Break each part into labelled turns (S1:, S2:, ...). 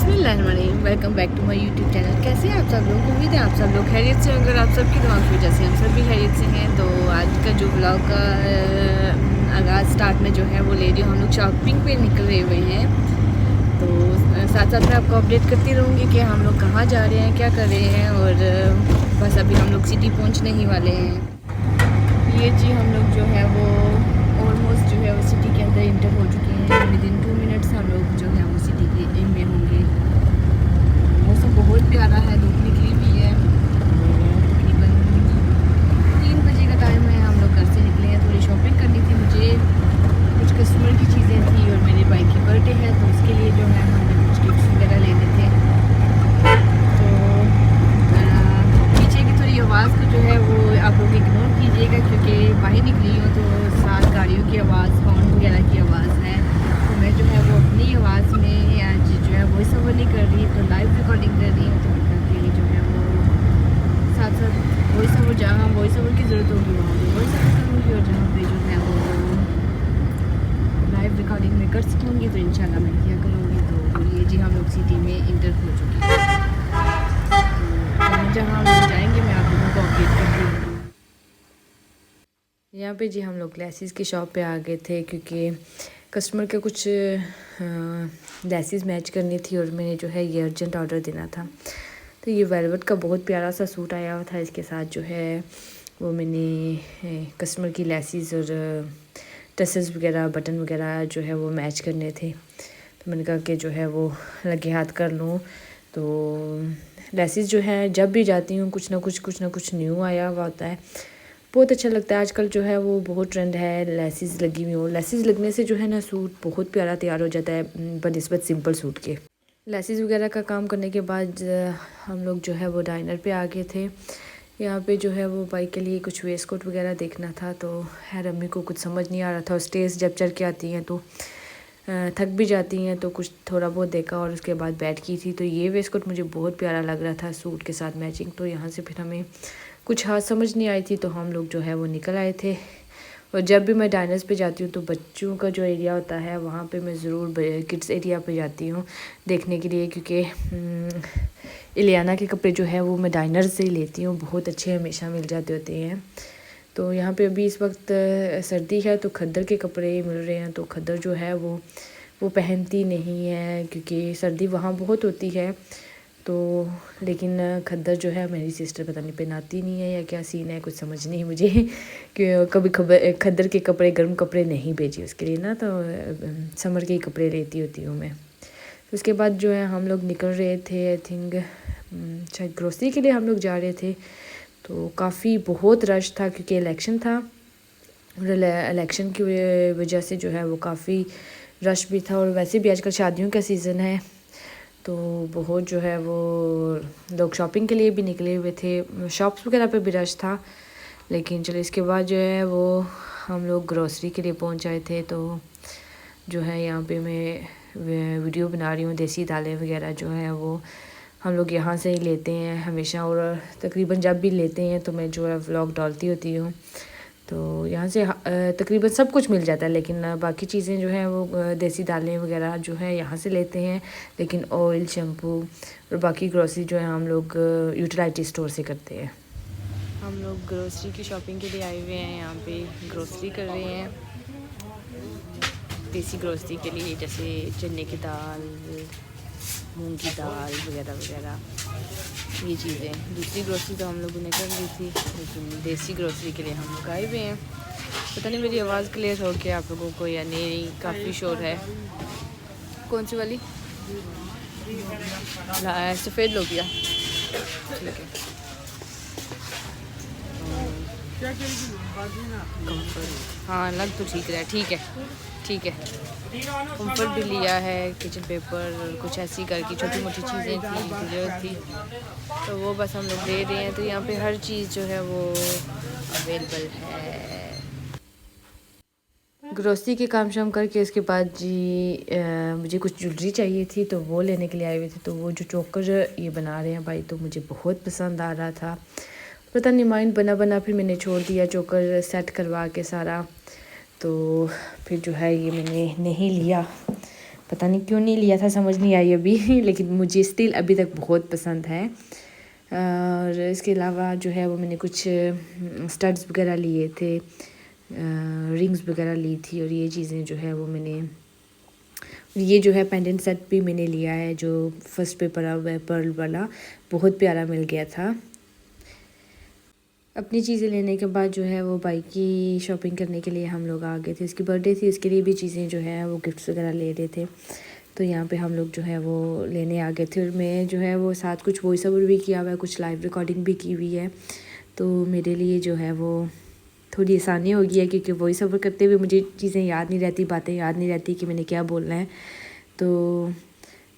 S1: बिस्मिल्लाहिर्रहमानिर्रहीम। Welcome back to my YouTube channel. कैसे हैं आप सब लोग? उम्मीद है आप सब लोग खैरियत से। अगर आप सबकी दुआ की वजह से हम सब भी खैरियत से हैं। तो आज का जो ब्लॉग का आगाज़ स्टार्ट में जो है वो ले रही हूँ। हम लोग शॉपिंग पे निकल रहे हुए हैं, तो साथ साथ मैं आपको अपडेट करती रहूँगी कि हम लोग कहाँ जा रहे हैं, क्या कर रहे हैं। और बस अभी हम लोग सिटी पहुँचने ही वाले हैं। ये जी हम लोग जो है वो ऑलमोस्ट जो है वो सिटी के अंदर इंटर हो चुके हैं। विद इन 2 मिनट्स हम लोग जो है वो सिटी के में होंगे। मौसम बहुत प्यारा है, धूप निकली हुई है। तकरीबन 3 बजे का टाइम है। हम लोग घर से निकले हैं, थोड़ी शॉपिंग करनी थी मुझे, कुछ कस्टमर की चीज़ें थी और मेरे भाई की बर्थडे है, तो उसके लिए जो है हमने कुछ गिफ्ट वगैरह लेने थे। तो पीछे की थोड़ी आवाज़ को जो है वो आप लोग इग्नोर कीजिएगा, क्योंकि बाहर निकली हूँ तो साथ गाड़ियों की आवाज़, हॉर्न वगैरह की आवाज़ है। तो मैं जो है वो अपनी आवाज़ में आज जो है वॉइस ओवर नहीं कर रही, तो लाइव रिकॉर्डिंग कर रही हूँ। तो करके जो है वो साथ साथ वॉइस ओवर, जहाँ वॉइस ओवर की ज़रूरत होगी वहाँ भी वॉइस ओवर करूँगी, और जहाँ पे जो है वो लाइव रिकॉर्डिंग में कर सकूँगी तो इंशाल्लाह मैं किया करूँगी। तो ये जी हम लोग सिटी में इंटर हो चुके हैं। तो जहाँ हम लोग जाएँगे मैं आप लोगों को अपडेट करती हूँ। यहाँ पे जी हम लोग ग्लासेस की शॉप पे आ गए थे, क्योंकि कस्टमर के कुछ ग्लासेस मैच करनी थी और मैंने जो है ये अर्जेंट ऑर्डर देना था। तो ये वेलवेट का बहुत प्यारा सा सूट आया हुआ था। इसके साथ जो है वो मैंने कस्टमर की लेसिस और टसेस वगैरह, बटन वगैरह जो है वो मैच करने थे। तो मैंने कहा कि जो है वो लगे हाथ कर लूँ। तो लेसिस जो है जब भी जाती हूँ कुछ ना कुछ न्यू आया हुआ होता है, बहुत अच्छा लगता है। आजकल जो है वो बहुत ट्रेंड है लेसिस लगी हुई हो। लेसिस लगने से जो है ना सूट बहुत प्यारा तैयार हो जाता है बनिस्बत सिंपल सूट के। लेसिस वगैरह का काम करने के बाद हम लोग जो है वो डाइनर पे आ गए थे। यहाँ पे जो है वो बाइक के लिए कुछ वेस्ट कोट वगैरह देखना था। तो खैर अम्मी को कुछ समझ नहीं आ रहा था, और स्टेज जब चढ़ के आती हैं तो थक भी जाती हैं, तो कुछ थोड़ा बहुत देखा और उसके बाद बैठ की थी। तो ये वेस्ट कोट मुझे बहुत प्यारा लग रहा था सूट के साथ मैचिंग। तो यहाँ से फिर हमें कुछ हाथ समझ नहीं आई थी, तो हम लोग जो है वो निकल आए थे। और जब भी मैं डाइनर्स पे जाती हूँ तो बच्चों का जो एरिया होता है वहाँ पे मैं ज़रूर किड्स एरिया पे जाती हूँ देखने के लिए, क्योंकि इलियाना के कपड़े जो है वो मैं डाइनर से ही लेती हूँ, बहुत अच्छे हमेशा मिल जाते होते हैं। तो यहाँ पे अभी इस वक्त सर्दी है तो खद्दर के कपड़े मिल रहे हैं। तो खद्दर जो है वो पहनती नहीं है, क्योंकि सर्दी वहाँ बहुत होती है। तो लेकिन खद्दर जो है मेरी सिस्टर पता नहीं पहनाती नहीं है या क्या सीन है, कुछ समझ नहीं मुझे कि कभी खद्दर के कपड़े, गर्म कपड़े नहीं भेजी उसके लिए ना, तो समर के ही कपड़े लेती होती हूँ मैं। तो उसके बाद जो है हम लोग निकल रहे थे, आई थिंक शायद ग्रोसरी के लिए हम लोग जा रहे थे। तो काफ़ी बहुत रश था, क्योंकि इलेक्शन था और इलेक्शन की वजह से जो है वो काफ़ी रश भी था। और वैसे भी आजकल शादियों का सीज़न है, तो बहुत जो है वो लोग शॉपिंग के लिए भी निकले हुए थे। शॉप्स वगैरह पे भी रश था। लेकिन चलो इसके बाद जो है वो हम लोग ग्रोसरी के लिए पहुंच आए थे। तो जो है यहाँ पे मैं वीडियो बना रही हूँ। देसी दालें वगैरह जो है वो हम लोग यहाँ से ही लेते हैं हमेशा, और तकरीबन जब भी लेते हैं तो मैं जो है व्लॉग डालती होती हूँ। तो यहाँ से तकरीबन सब कुछ मिल जाता है, लेकिन बाकी चीज़ें जो हैं वो देसी दालें वगैरह जो है यहाँ से लेते हैं। लेकिन ऑयल, शैम्पू और बाकी ग्रोसरी जो है हम लोग यूटिलिटी स्टोर से करते हैं। हम लोग ग्रोसरी की शॉपिंग के लिए आए हुए हैं, यहाँ पे ग्रोसरी कर रहे हैं देसी ग्रोसरी के लिए, जैसे चने की दाल, मूंग की दाल वगैरह वगैरह ये चीज़ें। दूसरी ग्रोसरी तो हम लोगों ने कर ली थी, लेकिन देसी ग्रोसरी के लिए हम लोग आए हुए हैं। पता नहीं मेरी आवाज़ क्लियर हो के आप लोगों को या नहीं, काफ़ी शोर है। कौन सी वाली? सफ़ेद लोबिया, ठीक है। हाँ लग तो ठीक रहा है, ठीक है। कम्फर्ट भी लिया है, किचन पेपर और कुछ ऐसी घर की छोटी मोटी चीज़ें थी जिनकी ज़रूरत थी, तो वो बस हम लोग ले रहे हैं। तो यहाँ पे हर चीज़ जो है वो अवेलेबल है। ग्रोसरी के काम शाम करके उसके बाद जी मुझे कुछ ज्वेलरी चाहिए थी, तो वो लेने के लिए आए हुए थे। तो वो जो चोकर ये बना रहे हैं भाई, तो मुझे बहुत पसंद आ रहा था। पता नहीं माइंड बना फिर मैंने छोड़ दिया चोकर सेट करवा के सारा। तो फिर जो है ये मैंने नहीं लिया, पता नहीं क्यों नहीं लिया था, समझ नहीं आई अभी लेकिन मुझे स्टिल अभी तक बहुत पसंद है। और इसके अलावा जो है वो मैंने कुछ स्टड्स वगैरह लिए थे, रिंग्स वगैरह ली थी, और ये चीज़ें जो है वो मैंने, ये जो है पेंडेंट सेट भी मैंने लिया है जो फर्स्ट पे पड़ा हुआ है पर्ल वाला, बहुत प्यारा मिल गया था। अपनी चीज़ें लेने के बाद जो है वो बाइक की शॉपिंग करने के लिए हम लोग आ गए थे। इसकी बर्थडे थी, इसके लिए भी चीज़ें जो है वो गिफ्ट्स वगैरह ले रहे थे, तो यहाँ पे हम लोग जो है वो लेने आ गए थे। और मैं जो है वो साथ कुछ वॉइस ओवर भी किया हुआ है, कुछ लाइव रिकॉर्डिंग भी की हुई है, तो मेरे लिए जो है वो थोड़ी आसानी हो गई है, क्योंकि वॉइस ओवर करते हुए मुझे चीज़ें याद नहीं रहती, बातें याद नहीं रहती कि मैंने क्या बोलना है। तो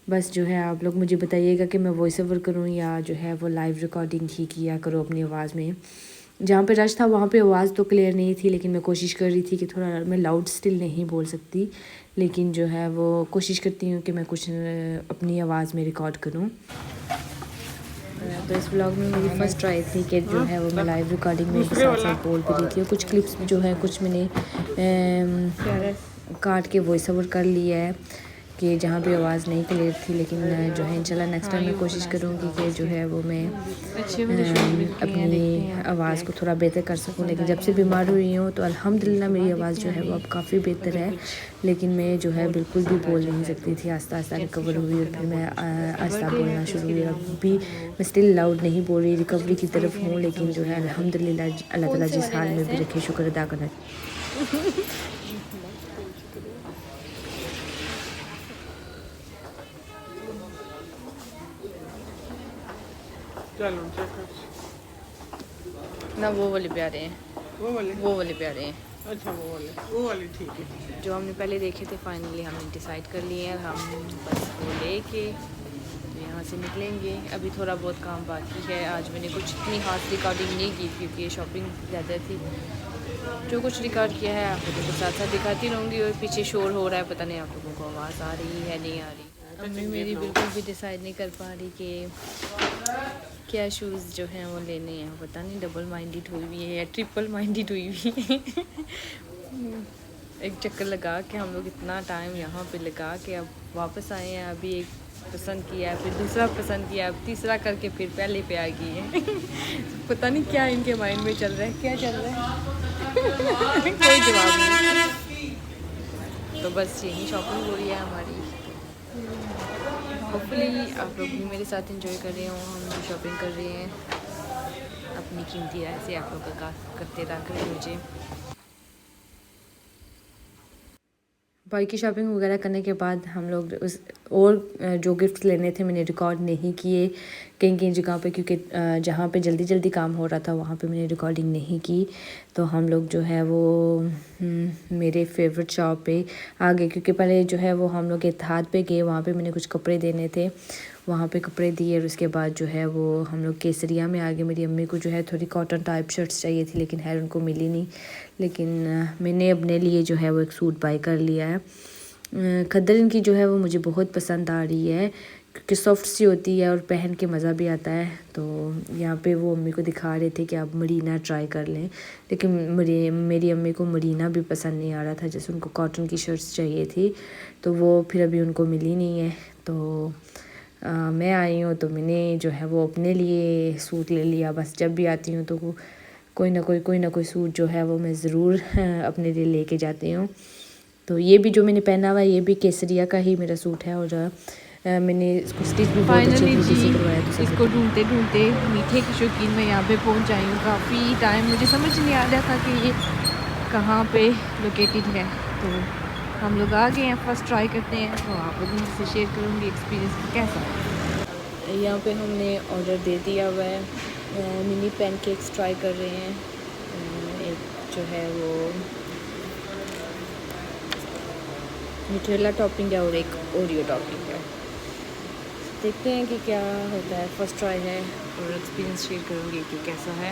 S1: बस जो है आप लोग मुझे बताइएगा कि मैं वॉइस ओवर करूँ या जो है वो लाइव रिकॉर्डिंग ही किया करो अपनी आवाज़ में। जहाँ पे रश था वहाँ पे आवाज़ तो क्लियर नहीं थी, लेकिन मैं कोशिश कर रही थी कि थोड़ा, मैं लाउड स्टिल नहीं बोल सकती, लेकिन जो है वो कोशिश करती हूँ कि मैं कुछ अपनी आवाज़ में रिकॉर्ड करूँ। तो इस व्लॉग में मेरी फ़र्स्ट ट्राई थी कि जो है वो मैं लाइव रिकॉर्डिंग में साथ साथ बोल भी रही थी, और कुछ क्लिप्स जो है कुछ मैंने काट के वॉइस ओवर कर लिया है कि जहाँ भी आवाज़ नहीं क्लियर थी, लेकिन जो है इंशाल्लाह नेक्स्ट टाइम मैं कोशिश करूँगी कि जो है वो मैं अपनी आवाज़ को थोड़ा बेहतर कर सकूँ। लेकिन जब से बीमार हुई हूँ तो अल्हम्दुलिल्लाह मेरी आवाज़ जो है वो अब काफ़ी बेहतर है, लेकिन मैं जो है बिल्कुल भी बोल नहीं सकती थी। आस्ता आस्ता रिकवर हुई और फिर मैं आस्ता बोलना शुरू हुई। अब भी मैं स्टिल लाउड नहीं बोल रही, रिकवरी की तरफ हूँ, लेकिन जो है अल्हम्दुलिल्लाह अल्लाह ताला जिस हाल में भी रखे शुक्र अदा करना। ना वो वाले प्यारे हैं, वो वाले प्यारे हैं।
S2: अच्छा वो वाले ठीक है।
S1: जो हमने पहले देखे थे फाइनली हमने डिसाइड कर लिए हैं, हम बस वो लेके तो यहाँ से निकलेंगे। अभी थोड़ा बहुत काम बाकी है, आज मैंने कुछ इतनी खास रिकॉर्डिंग नहीं की क्योंकि शॉपिंग ज़्यादा थी। जो कुछ रिकॉर्ड किया है आप लोगों को साथ साथ दिखाती रहूँगी। और पीछे शोर हो रहा है, पता नहीं आप लोगों को आवाज़ आ रही है नहीं आ रही। मम्मी मेरी बिल्कुल भी डिसाइड नहीं कर पा रही कि क्या शूज़ जो हैं वो लेने हैं। पता नहीं डबल माइंडेड हुई हुई है या ट्रिपल माइंडेड हुई हुई है। एक चक्कर लगा के हम लोग इतना टाइम यहाँ पे लगा के अब वापस आए हैं। अभी एक पसंद किया, फिर दूसरा पसंद किया, अब तीसरा करके फिर पहले पे आ गई है। पता नहीं क्या इनके माइंड में चल रहा है, क्या चल रहा है। कोई जवाब नहीं। तो बस यही शॉपिंग हो रही है हमारी। होपफुली आप लोग भी मेरे साथ एंजॉय कर रहे हो। हम भी शॉपिंग कर रहे हैं, अपनी कीमती राय से आप लोगों का करते रख रहे मुझे। बाइक की शॉपिंग वगैरह करने के बाद हम लोग उस और जो गिफ्ट्स लेने थे मैंने रिकॉर्ड नहीं किए कहीं कहीं जगह पे, क्योंकि जहाँ पे जल्दी जल्दी काम हो रहा था वहाँ पे मैंने रिकॉर्डिंग नहीं की। तो हम लोग जो है वो मेरे फेवरेट शॉप पे आ गए, क्योंकि पहले जो है वो हम लोग इत्तेहाद पे गए, वहाँ पे मैंने कुछ कपड़े देने थे, वहाँ पे कपड़े दिए। और उसके बाद जो है वो हम लोग केसरिया में आ गए। मेरी अम्मी को जो है थोड़ी कॉटन टाइप शर्ट्स चाहिए थी, लेकिन खैर उनको मिली नहीं। लेकिन मैंने अपने लिए जो है वो एक सूट बाय कर लिया है। खद्दर इनकी जो है वो मुझे बहुत पसंद आ रही है, क्योंकि सॉफ्ट सी होती है और पहन के मज़ा भी आता है। तो यहाँ पे वो अम्मी को दिखा रहे थे कि आप मरीना ट्राई कर लें, लेकिन मेरी अम्मी को मरीना भी पसंद नहीं आ रहा था, जैसे उनको कॉटन की शर्ट्स चाहिए थी, तो वो फिर अभी उनको मिली नहीं है। तो मैं आई हूँ तो मैंने जो है वो अपने लिए सूट ले लिया। बस जब भी आती हूँ तो कोई ना कोई सूट जो है वो मैं ज़रूर अपने लिए लेके जाती हूँ। तो ये भी जो मैंने पहना हुआ है ये भी केसरिया का ही मेरा सूट है, और मैंने इसको स्टिच भी बहुत अच्छे तरीके से करवाया। तो
S2: इसको ढूंढते ढूंढते मीठे की शौकीन मैं यहाँ पे पहुँच आई हूँ। काफ़ी टाइम मुझे समझ नहीं आ रहा था कि ये कहाँ पे लोकेटेड है। तो हम लोग आ गए हैं, फर्स्ट ट्राई करते हैं, तो आप लोगों से शेयर करूँगी एक्सपीरियंस कैसा है।
S1: यहाँ पे हमने ऑर्डर दे दिया हुआ है, मिनी पैनकेक्स ट्राई कर रहे हैं। एक जो है वो न्यूट्रेला टॉपिंग है और एक ओरियो टॉपिंग है। देखते हैं कि क्या होता है। फर्स्ट ट्राई है और एक्सपीरियंस शेयर करूँगी कि कैसा है।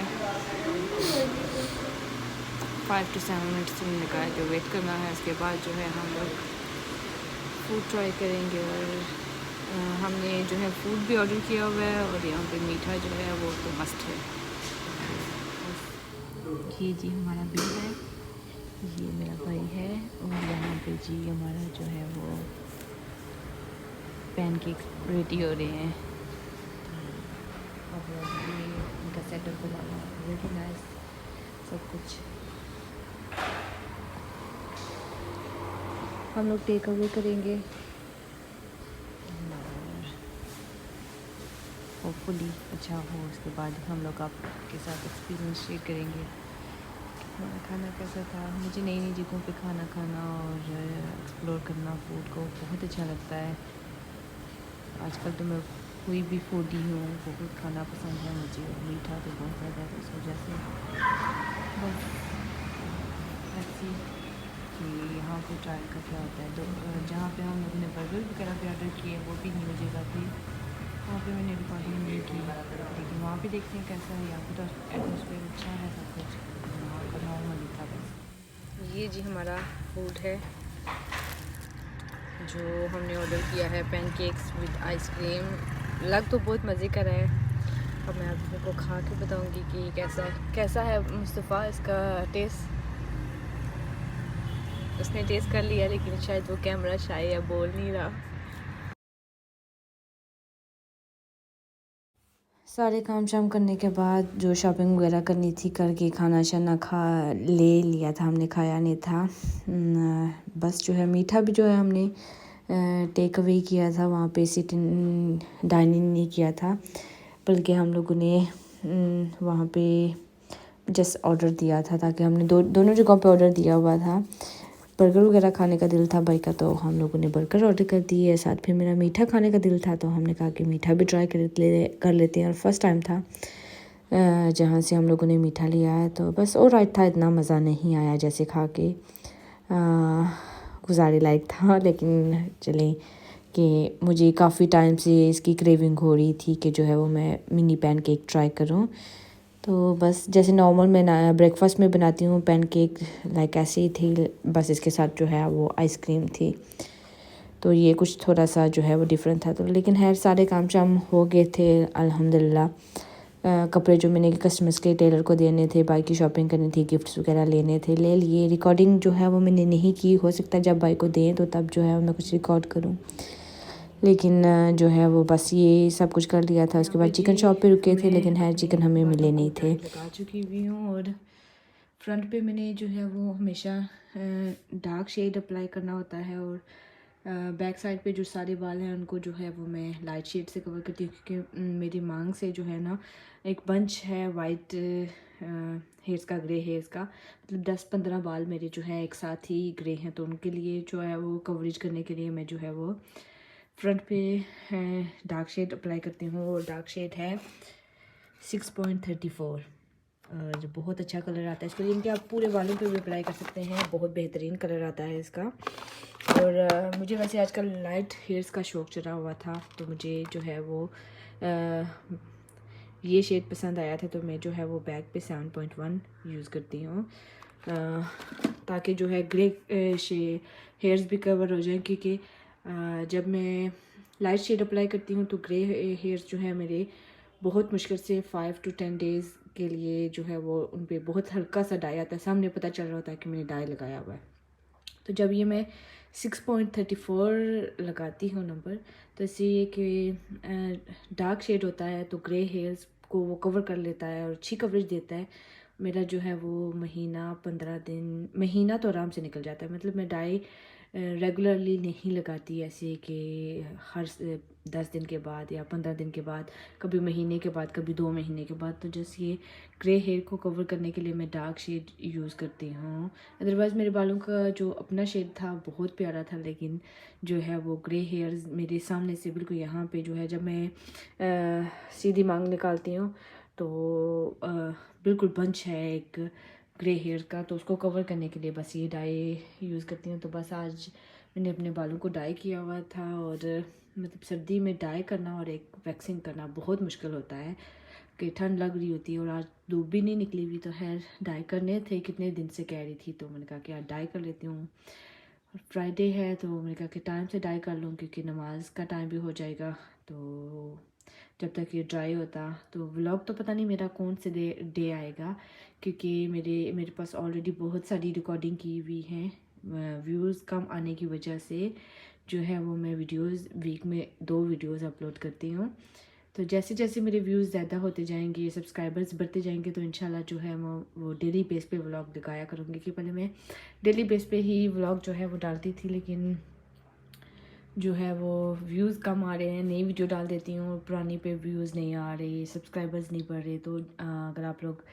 S1: 5 to 7 मिनट्स मैंने कहा है जो वेट करना है। उसके बाद जो है हम लोग फूड ट्राई करेंगे। और हमने जो है फूड भी ऑर्डर किया हुआ है, और यहाँ पे मीठा जो है वो तो मस्ट है। ये जी हमारा बिल है, ये मेरा भाई है, और यहाँ पे जी हमारा जो है वो
S2: पैनकेक्स रेडी हो रहे हैं।
S1: अब ये इनका सेटअप बनाना वेरी नाइस सब कुछ। हम लोग टेक अवे करेंगे
S2: होपफुली अच्छा हो, उसके बाद हम लोग आपके साथ एक्सपीरियंस शेयर करेंगे हमारा खाना कैसा था। मुझे नई नई जगहों पे खाना खाना और एक्सप्लोर करना फूड को बहुत अच्छा लगता है। आजकल तो मैं कोई भी फूडी हूँ, बहुत खाना पसंद है मुझे, और मीठा तो बहुत ज़्यादा है, तो इस वजह से बस ऐसी कि यहाँ पे ट्राई का क्या होता है। तो जहाँ पे हम लोगों ने बर्गर वगैरह भी ऑर्डर किए वो भी न्यू जगह थी, वहाँ पे मैंने रिकॉर्डिंग नहीं की, लेकिन वहाँ पे देखते हैं कैसा है। यहाँ पे तो एटमोसफेयर अच्छा है सब कुछ, वहाँ पर नॉर्मली था बस।
S1: ये जी हमारा फूड है जो हमने ऑर्डर किया है, पैनकेक्स विद आइसक्रीम। लग तो बहुत मज़े का रहा है। अब मैं आप लोगों को खा के बताऊंगी कि कैसा है मुस्तफ़ा इसका टेस्ट। उसने टेस्ट कर लिया लेकिन शायद वो कैमरा शाय या बोल नहीं रहा। सारे काम शाम करने के बाद जो शॉपिंग वगैरह करनी थी करके खाना शाना खा ले लिया था हमने, खाया नहीं था। बस जो है मीठा भी जो है हमने टेक अवे किया था, वहाँ पे सिटिंग डाइनिंग नहीं किया था, बल्कि हम लोगों ने वहाँ पे जस्ट ऑर्डर दिया था, ताकि हमने दोनों जगहों पे ऑर्डर दिया हुआ था। बर्गर वगैरह खाने का दिल था भाई का, तो हम लोगों ने बर्गर ऑर्डर कर दिए। साथ फिर मेरा मीठा खाने का दिल था, तो हमने कहा कि मीठा भी ट्राई कर लेते हैं। और फर्स्ट टाइम था जहाँ से हम लोगों ने मीठा लिया है, तो बस और राइट था, इतना मज़ा नहीं आया जैसे खा के गुजारे लायक था। लेकिन चलें कि मुझे काफ़ी टाइम से इसकी क्रेविंग हो रही थी कि जो है वो मैं मिनी पैनकेक ट्राई करूँ। तो बस जैसे नॉर्मल मैं ब्रेकफास्ट में बनाती हूँ पैनकेक, लाइक ऐसे ही थी, बस इसके साथ जो है वो आइसक्रीम थी। तो ये कुछ थोड़ा सा जो है वो डिफरेंट था। तो लेकिन खैर सारे काम शाम हो गए थे अल्हम्दुलिल्लाह। कपड़े जो मैंने कस्टमर्स के टेलर को देने थे, बाइक की शॉपिंग करनी थी, गिफ्ट्स वगैरह लेने थे, ले लिए। रिकॉर्डिंग जो है वो मैंने नहीं की, हो सकता है जब बाइक को दें तो तब जो है मैं कुछ रिकॉर्ड करूँ, लेकिन जो है वो बस ये सब कुछ कर लिया था। उसके बाद चिकन शॉप पे रुके थे, लेकिन है चिकन हमें मिले नहीं थे। लगा चुकी हुई हूँ, और फ्रंट पे मैंने जो है वो हमेशा डार्क शेड अप्लाई करना होता है, और बैक साइड पे जो सारे बाल हैं उनको जो है वो मैं लाइट शेड से कवर करती हूँ, क्योंकि मेरी मांग से जो है ना एक बंच है वाइट हेयर्स का, ग्रे हेयर्स का, मतलब 10-15 बाल मेरे जो है एक साथ ही ग्रे हैं, तो उनके लिए जो है वो कवरेज करने के लिए मैं जो है वो फ्रंट पे डार्क शेड अप्लाई करती हूँ। और डार्क शेड है 6.34, जो बहुत अच्छा कलर आता है इसको, जिनके आप पूरे बालों पे भी अप्लाई कर सकते हैं, बहुत बेहतरीन कलर आता है इसका। और मुझे वैसे आजकल लाइट हेयर्स का शौक़ चढ़ा हुआ था, तो मुझे जो है वो ये शेड पसंद आया था, तो मैं जो है वो बैक पे 7.1 यूज़ करती हूँ, ताकि जो है ग्रे हेयर्स भी कवर हो जाएं। क्योंकि जब मैं लाइट शेड अप्लाई करती हूँ तो ग्रे हेयर्स जो है मेरे बहुत मुश्किल से 5 to 10 डेज़ के लिए जो है वो उन पर बहुत हल्का सा डाई आता है, सामने पता चल रहा होता है कि मैंने डाई लगाया हुआ है। तो जब ये मैं 6.34 लगाती हूँ नंबर, तो इससे ये कि डार्क शेड होता है तो ग्रे हेयर्स को वो कवर कर लेता है और अच्छी कवरेज देता है। मेरा जो है वो महीना 15 दिन, महीना तो आराम से निकल जाता है। मतलब मैं डाई रेगुलरली नहीं लगाती, ऐसे कि हर 10 दिन के बाद या 15 दिन के बाद, कभी महीने के बाद, कभी 2 महीने के बाद। तो जैसे ये ग्रे हेयर को कवर करने के लिए मैं डार्क शेड यूज़ करती हूँ। अदरवाइज़ मेरे बालों का जो अपना शेड था बहुत प्यारा था, लेकिन जो है वो ग्रे हेयर्स मेरे सामने से बिल्कुल यहाँ पे जो है, जब मैं सीधी मांग निकालती हूँ तो बिल्कुल बंच है एक ग्रे हेयर का, तो उसको कवर करने के लिए बस ये डाई यूज़ करती हूँ। तो बस आज मैंने अपने बालों को डाई किया हुआ था, और मतलब सर्दी में डाई करना और एक वैक्सिंग करना बहुत मुश्किल होता है, कि ठंड लग रही होती है, और आज धूप भी नहीं निकली हुई, तो खैर डाई करने थे, कितने दिन से कह रही थी, तो मैंने कहा कि आज डाई कर लेती हूँ। फ्राइडे है तो मैंने कहा कि टाइम से डाई कर लूँ, क्योंकि नमाज का टाइम भी हो जाएगा, तो जब तक ये ड्राई होता। तो व्लॉग तो पता नहीं मेरा कौन से डे आएगा, क्योंकि मेरे पास ऑलरेडी बहुत सारी रिकॉर्डिंग की हुई हैं, व्यूज़ कम आने की वजह से जो है वो मैं वीडियोस वीक में 2 वीडियोस अपलोड करती हूँ। तो जैसे जैसे मेरे व्यूज़ ज़्यादा होते जाएंगे, सब्सक्राइबर्स बढ़ते जाएंगे, तो इंशाल्लाह जो है वो डेली बेस पे व्लॉग दिखाया करूँगी। कि पहले मैं डेली बेस पे ही व्लॉग जो है वो डालती थी, लेकिन जो है वो व्यूज़ कम आ रहे हैं, नई वीडियो डाल देती हूँ, पुरानी पे व्यूज़ नहीं आ रहे, सब्सक्राइबर्स नहीं बढ़ रहे। तो अगर आप लोग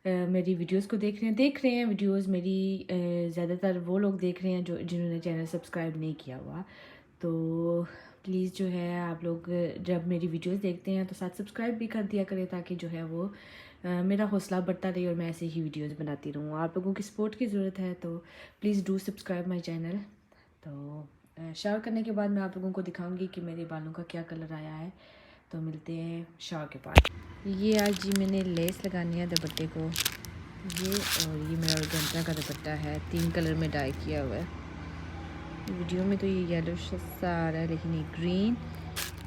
S1: मेरी वीडियोस को देख रहे हैं वीडियोस मेरी ज़्यादातर वो लोग देख रहे हैं जिन्होंने चैनल सब्सक्राइब नहीं किया हुआ, तो प्लीज़ जो है आप लोग जब मेरी वीडियोस देखते हैं तो साथ सब्सक्राइब भी कर दिया करें, ताकि जो है वो मेरा हौसला बढ़ता रहे और मैं ऐसे ही वीडियोस बनाती रहूँ। आप लोगों की सपोर्ट की ज़रूरत है, तो please do subscribe my channel. तो शावर करने के बाद मैं आप लोगों को दिखाऊंगी कि मेरे बालों का क्या कलर आया है। तो मिलते हैं शावर के बाद। ये आज जी मैंने लेस लगानी है दुपट्टे को, ये और ये मेरा ऑर्गेन्जा का दुपट्टा है, 3 कलर में डाई किया हुआ है। वीडियो में तो ये येलो सा आ रहा है, लेकिन ये green,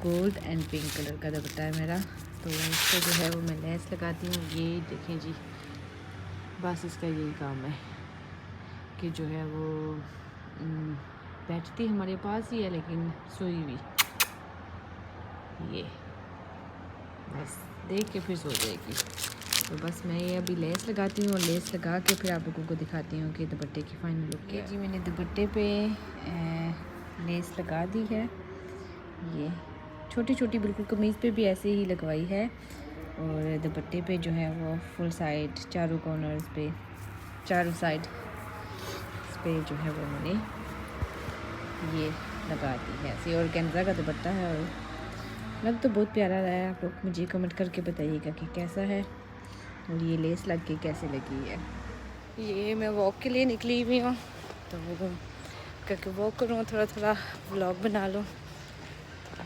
S1: gold and pink colour का दुपट्टा है मेरा। तो इसको जो है वो मैं लेस लगाती हूँ। ये देखें जी, बस इसका यही काम है कि जो है वो बैठती हमारे पास ही है, लेकिन सोई हुई, ये बस देख के फिर सो जाएगी। तो बस मैं ये अभी लेस लगाती हूँ और लेस लगा के फिर आप लोगों को दिखाती हूँ कि दुपट्टे की फ़ाइनल लुक क्या है। जी मैंने दुपट्टे पे लेस लगा दी है, ये छोटी छोटी बिल्कुल कमीज़ पे भी ऐसे ही लगवाई है, और दुपट्टे पे जो है वो फुल साइड चारों कॉर्नर्स पे, चारों साइड पे जो है वो मैंने ये लगा दी है। ऐसे ऑर्गेन्जा का दुपट्टा है और लग तो बहुत प्यारा रहा है। आप लोग मुझे कमेंट करके बताइएगा कि कैसा है और ये लेस लग के कैसे लगी है। ये मैं वॉक के लिए निकली हुई हूँ, तो करके वॉक करूँ, थोड़ा थोड़ा व्लॉग बना लूँ।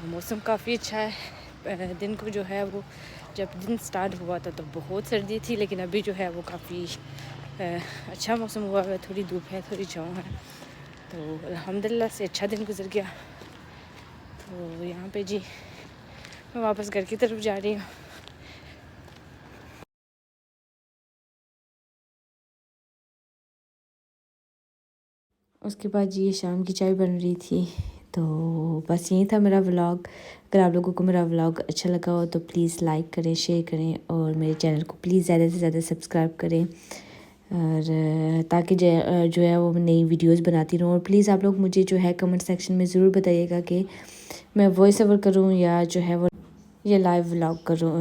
S1: मौसम काफ़ी अच्छा है। दिन को जो है वो जब दिन स्टार्ट हुआ था तो बहुत सर्दी थी, लेकिन अभी जो है वो काफ़ी अच्छा मौसम हुआ है, थोड़ी धूप है, थोड़ी छाँव है, तो अल्हम्दुलिल्लाह से अच्छा दिन गुजर गया। तो यहाँ पे जी मैं वापस घर की तरफ जा रही हूँ। उसके बाद जी ये शाम की चाय बन रही थी। तो बस यही था मेरा व्लॉग। अगर आप लोगों को मेरा व्लॉग अच्छा लगा हो तो प्लीज़ लाइक करें, शेयर करें और मेरे चैनल को प्लीज़ ज़्यादा से ज़्यादा सब्सक्राइब करें, और ताकि जो है वो नई वीडियोस बनाती रहूँ। और प्लीज़ आप लोग मुझे जो है कमेंट सेक्शन में ज़रूर बताइएगा कि मैं वॉइस ओवर करूँ या जो है वो ये लाइव व्लॉग करूँ,